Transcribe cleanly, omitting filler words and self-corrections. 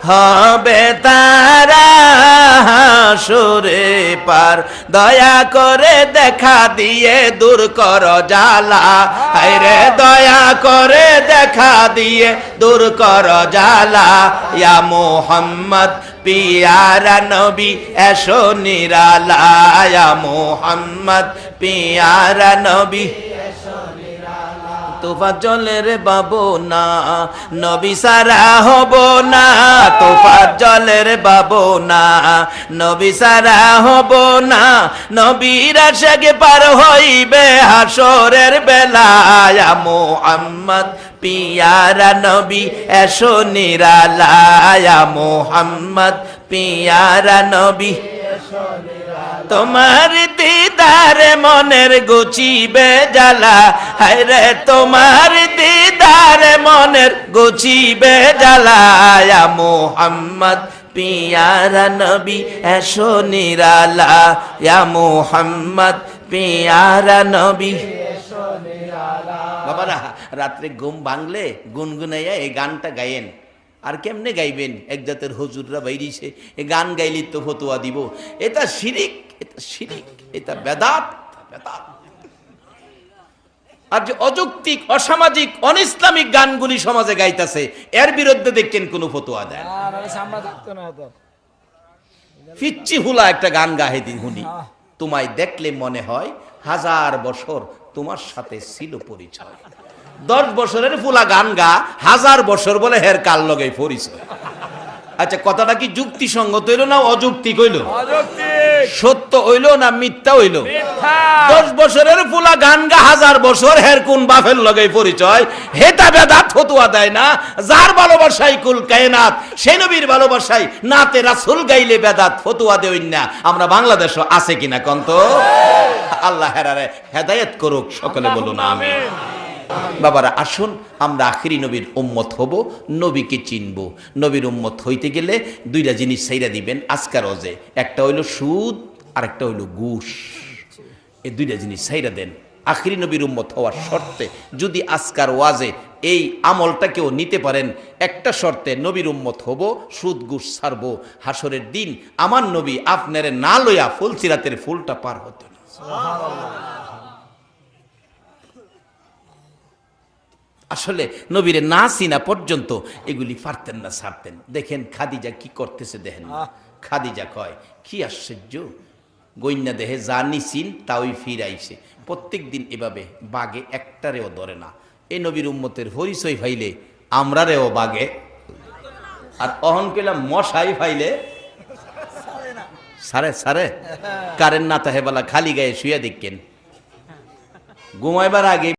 হবে তারা হাসরে পার। দয়া করে দেখা দিয়ে দূর কর জ্বালা, হায়রে দয়া করে দেখা দিয়ে দূর কর জ্বালা। ইয়া মুহাম্মদ পিয়ারা নবী এসো নিরালা, ইয়া মুহাম্মদ পিয়ারা নবী তোফা জলের বাবু না, নবী সারা হব না। তোফা জলের বাবু না, নবী সারা হব না। নবীর আশাকে পার হইবে হাসরের বেলা। ইয়া মুহাম্মদ পিয়ারা নবী এসো নিরালা, ইয়া মুহাম্মদ পিয়ারা নবী তোমার দিদারে মনের গুচিবে জ্বালা, হায়রে তোমার দিদারে মনের গুচিবে জ্বালা। ইয়া মুহাম্মদ পিয়ারা নবী এসো নিরালা, ইয়া মুহাম্মদ পিয়ারা নবী। বাবারা রাত্রে ঘুম ভাঙলে গুনগুনাইয়া এই গানটা গায়েন। আর কেমনে গাইবেন? এক জাতের হুজুররা বাইরিছে এ গান গাইলি তো ফতোয়া দিব। এটা শিরিক, এটা শিরিক, এটা বেদাত, বেদাত। আর যে অযৌক্তিক, অসামাজিক, অনইসলামিক গানগুলি সমাজে গাইতেছে, এর বিরুদ্ধে দেখেন কোন ফতোয়া দেয় পিচ্চি হুলা একটা গান গাহে দিন হুনি। তোমায় দেখলে মনে হয় 1000 বছর তোমার সাথে ছিল পরিচয়। 10 বছরের ফুলা গান গা, 1000 বছর বলে হের কাল লগে পরিচয়। আচ্ছা কথাটা কি যুক্তিসঙ্গত হইল না অযৌক্তিক হইল? সত্য হইল না মিথ্যা হইল? 10 বছরের ফুলা গান গা, 1000 বছর হের কোন বাপের লগে পরিচয়। হেতা বেদাত ফতোয়া দেয় না। যার ভালোবাসায় কুল কায়নাত, সেই নবীর ভালোবাসায় নাতে রাসূল গাইলে বেদাত ফতোয়া দেই না। আমরা বাংলাদেশ আছে কিনা কন্ত? আল্লাহ হেরারে হেদায়েত করুক, সকলে বলুন আমিন। বাবারা আসুন আমরা আখিরি নবীর উম্মত হব, নবীকে চিনব। নবীর উম্মত হইতে গেলে 2টা জিনিস ছাইরা দিবেন আজকার ওয়াজে। একটা হইল সুদ, আর একটা হইল ঘুষ। এই 2টা জিনিস ছাইরা দেন আখিরি নবীর উম্মত হওয়ার শর্তে। যদি আজকার ওয়াজে এই আমলটা কেউ নিতে পারেন, একটা শর্তে নবীর উম্মত হব, সুদ ঘুষ ছাড়ব। হাসরের দিন আমার নবী আপনারে না লইয়া ফুলসিরাতের ফুলটা পার হতো না। আসলে নবীরে না চিনা পর্যন্ত এগুলি পারতেন না, ছাড়তেন। দেখেন খাদিজা কি করতেছে, দেখেন খাদিজা কয় কি আশ্চর্য, গইন্যা দেহে যা নিছিন তাওই ফিরাইছে। প্রত্যেক দিন এভাবে বাগে একটারেও ধরে না। এই নবীর উম্মতের পরিচয় ফাইলে আমরারেও বাগে, আর অহন পেলাম মশাই ফাইলে সারে সারে। কারেন্ট না তাহে বলা খালি গায়ে শুয়ে দেখেন ঘুমাইবার আগে